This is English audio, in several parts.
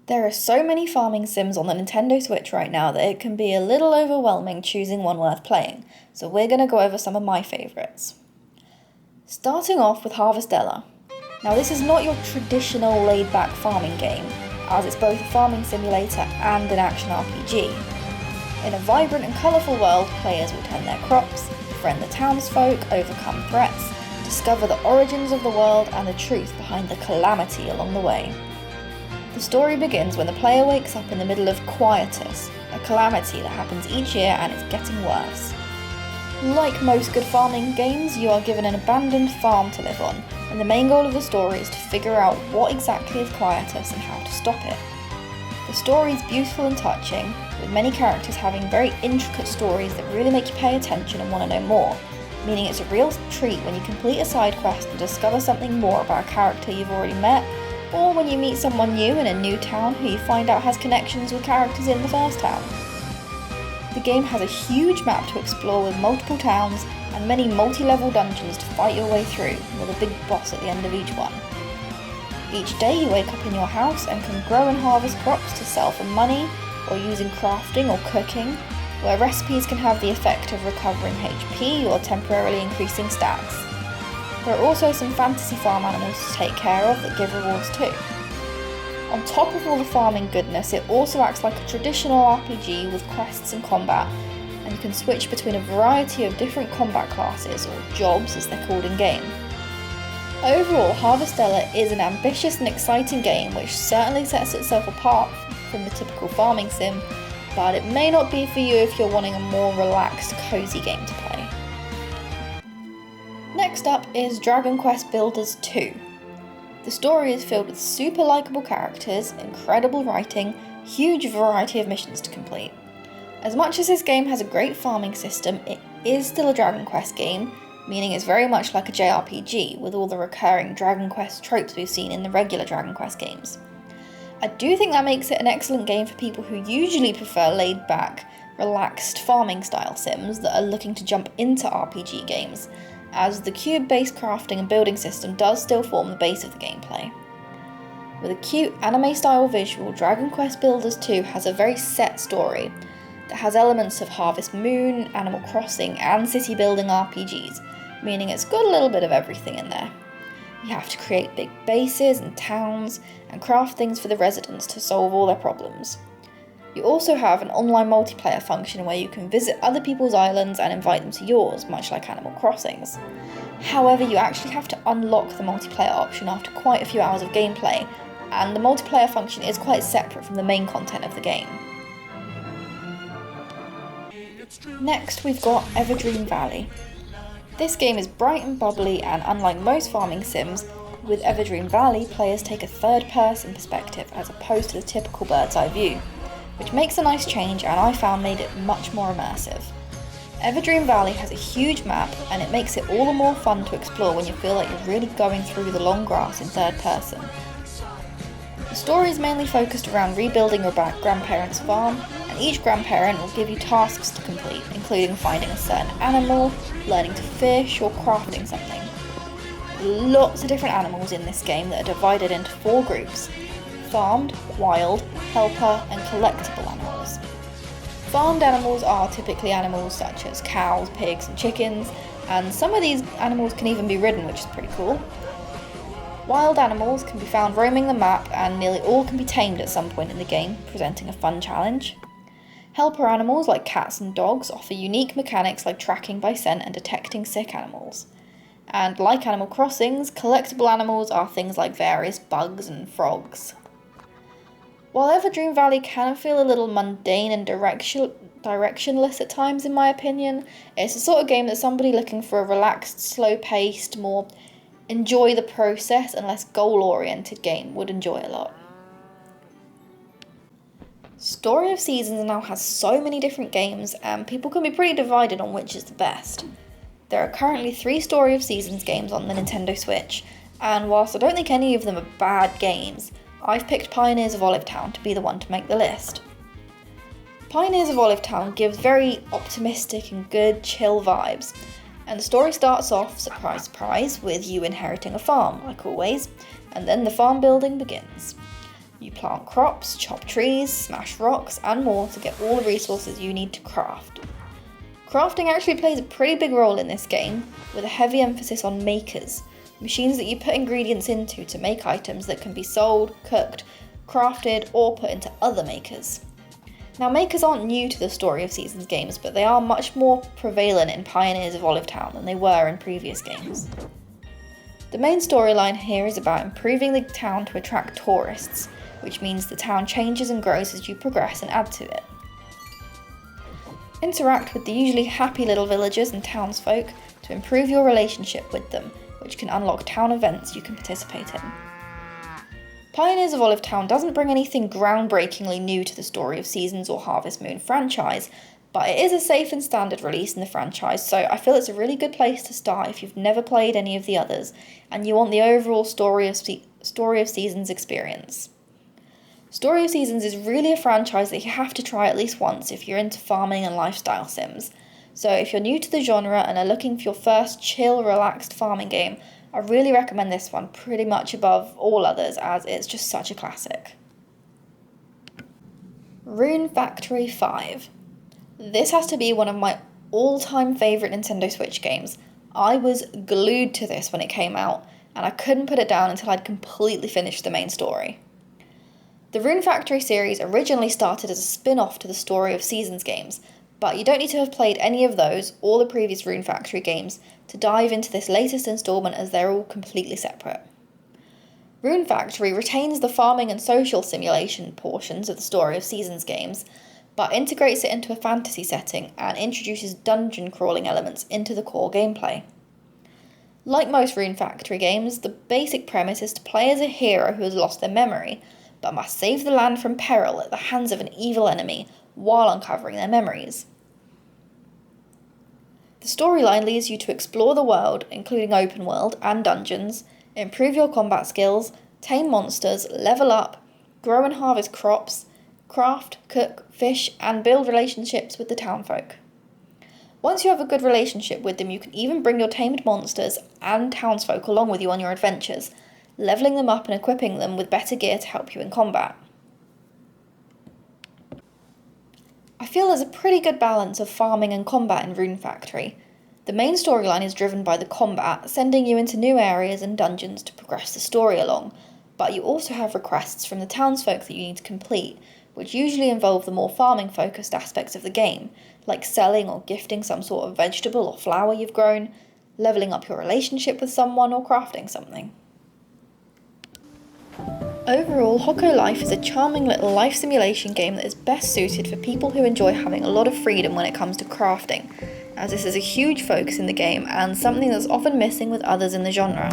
There are so many farming sims on the Nintendo Switch right now that it can be a little overwhelming choosing one worth playing, so we're going to go over some of my favourites. Starting off with Harvestella. Now this is not your traditional laid-back farming game, as it's both a farming simulator and an action RPG. In a vibrant and colourful world, players will tend their crops, befriend the townsfolk, overcome threats, discover the origins of the world and the truth behind the calamity along the way. The story begins when the player wakes up in the middle of Quietus, a calamity that happens each year and it's getting worse. Like most good farming games, you are given an abandoned farm to live on, and the main goal of the story is to figure out what exactly is Quietus and how to stop it. The story is beautiful and touching, with many characters having very intricate stories that really make you pay attention and want to know more, meaning it's a real treat when you complete a side quest and discover something more about a character you've already met, or when you meet someone new in a new town who you find out has connections with characters in the first town. The game has a huge map to explore with multiple towns and many multi-level dungeons to fight your way through, with a big boss at the end of each one. Each day you wake up in your house and can grow and harvest crops to sell for money, or using crafting or cooking, where recipes can have the effect of recovering HP or temporarily increasing stats. There are also some fantasy farm animals to take care of that give rewards too. On top of all the farming goodness, it also acts like a traditional RPG with quests and combat, and you can switch between a variety of different combat classes, or jobs as they're called in game. Overall, Harvestella is an ambitious and exciting game which certainly sets itself apart from the typical farming sim, but it may not be for you if you're wanting a more relaxed, cozy game to play. Next up is Dragon Quest Builders 2. The story is filled with super likeable characters, incredible writing, huge variety of missions to complete. As much as this game has a great farming system, it is still a Dragon Quest game, meaning it's very much like a JRPG with all the recurring Dragon Quest tropes we've seen in the regular Dragon Quest games. I do think that makes it an excellent game for people who usually prefer laid-back, relaxed farming style sims that are looking to jump into RPG games, as the cube-based crafting and building system does still form the base of the gameplay. With a cute anime-style visual, Dragon Quest Builders 2 has a very set story that has elements of Harvest Moon, Animal Crossing and city building RPGs, meaning it's got a little bit of everything in there. You have to create big bases and towns and craft things for the residents to solve all their problems. You also have an online multiplayer function where you can visit other people's islands and invite them to yours, much like Animal Crossing's. However, you actually have to unlock the multiplayer option after quite a few hours of gameplay, and the multiplayer function is quite separate from the main content of the game. Next, we've got Everdream Valley. This game is bright and bubbly, and unlike most farming sims, with Everdream Valley, players take a third-person perspective as opposed to the typical bird's-eye view, which makes a nice change and I found made it much more immersive. Everdream Valley has a huge map and it makes it all the more fun to explore when you feel like you're really going through the long grass in third person. The story is mainly focused around rebuilding your grandparents' farm, and each grandparent will give you tasks to complete, including finding a certain animal, learning to fish or crafting something. Lots of different animals in this game that are divided into 4 groups: farmed, wild, helper and collectible animals. Farmed animals are typically animals such as cows, pigs and chickens, and some of these animals can even be ridden, which is pretty cool. Wild animals can be found roaming the map, and nearly all can be tamed at some point in the game, presenting a fun challenge. Helper animals like cats and dogs offer unique mechanics like tracking by scent and detecting sick animals. And like Animal Crossing's, collectible animals are things like various bugs and frogs. While Everdream Valley can feel a little mundane and directionless at times in my opinion, it's the sort of game that somebody looking for a relaxed, slow-paced, more enjoy the process and less goal-oriented game would enjoy a lot. Story of Seasons now has so many different games and people can be pretty divided on which is the best. There are currently 3 Story of Seasons games on the Nintendo Switch, and whilst I don't think any of them are bad games, I've picked Pioneers of Olivetown to be the one to make the list. Pioneers of Olivetown gives very optimistic and good, chill vibes, and the story starts off, surprise surprise, with you inheriting a farm, like always, and then the farm building begins. You plant crops, chop trees, smash rocks, and more to get all the resources you need to craft. Crafting actually plays a pretty big role in this game, with a heavy emphasis on makers, machines that you put ingredients into to make items that can be sold, cooked, crafted, or put into other makers. Now, makers aren't new to the Story of Seasons games, but they are much more prevalent in Pioneers of Olive Town than they were in previous games. The main storyline here is about improving the town to attract tourists, which means the town changes and grows as you progress and add to it. Interact with the usually happy little villagers and townsfolk to improve your relationship with them, which can unlock town events you can participate in. Pioneers of Olive Town doesn't bring anything groundbreakingly new to the Story of Seasons or Harvest Moon franchise, but it is a safe and standard release in the franchise, so I feel it's a really good place to start if you've never played any of the others and you want the overall Story of Seasons experience. Story of Seasons is really a franchise that you have to try at least once if you're into farming and lifestyle sims. So if you're new to the genre and are looking for your first chill, relaxed farming game, I really recommend this one pretty much above all others as it's just such a classic. Rune Factory 5. This has to be one of my all-time favourite Nintendo Switch games. I was glued to this when it came out, and I couldn't put it down until I'd completely finished the main story. The Rune Factory series originally started as a spin-off to the Story of Seasons games, but you don't need to have played any of those or the previous Rune Factory games to dive into this latest installment as they're all completely separate. Rune Factory retains the farming and social simulation portions of the Story of Seasons games, but integrates it into a fantasy setting and introduces dungeon crawling elements into the core gameplay. Like most Rune Factory games, the basic premise is to play as a hero who has lost their memory, but must save the land from peril at the hands of an evil enemy while uncovering their memories. The storyline leads you to explore the world, including open world and dungeons, improve your combat skills, tame monsters, level up, grow and harvest crops, craft, cook, fish, and build relationships with the townfolk. Once you have a good relationship with them, you can even bring your tamed monsters and townsfolk along with you on your adventures, leveling them up and equipping them with better gear to help you in combat. I feel there's a pretty good balance of farming and combat in Rune Factory. The main storyline is driven by the combat, sending you into new areas and dungeons to progress the story along, but you also have requests from the townsfolk that you need to complete, which usually involve the more farming-focused aspects of the game, like selling or gifting some sort of vegetable or flower you've grown, leveling up your relationship with someone, or crafting something. Overall, Hokko Life is a charming little life simulation game that is best suited for people who enjoy having a lot of freedom when it comes to crafting, as this is a huge focus in the game and something that's often missing with others in the genre.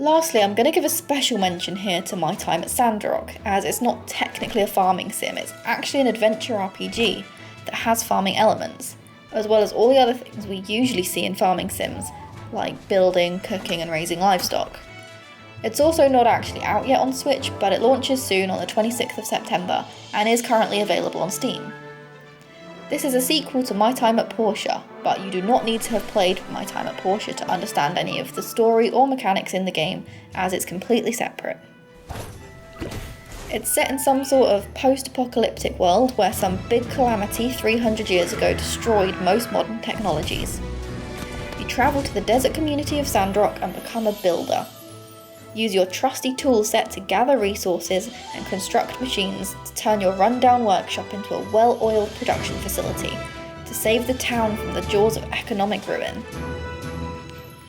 Lastly, I'm going to give a special mention here to My Time at Sandrock, as it's not technically a farming sim, it's actually an adventure RPG that has farming elements, as well as all the other things we usually see in farming sims, like building, cooking and raising livestock. It's also not actually out yet on Switch, but it launches soon on the 26th of September and is currently available on Steam. This is a sequel to My Time at Portia, but you do not need to have played My Time at Portia to understand any of the story or mechanics in the game, as it's completely separate. It's set in some sort of post-apocalyptic world where some big calamity 300 years ago destroyed most modern technologies. You travel to the desert community of Sandrock and become a builder. Use your trusty tool set to gather resources and construct machines to turn your rundown workshop into a well-oiled production facility to save the town from the jaws of economic ruin.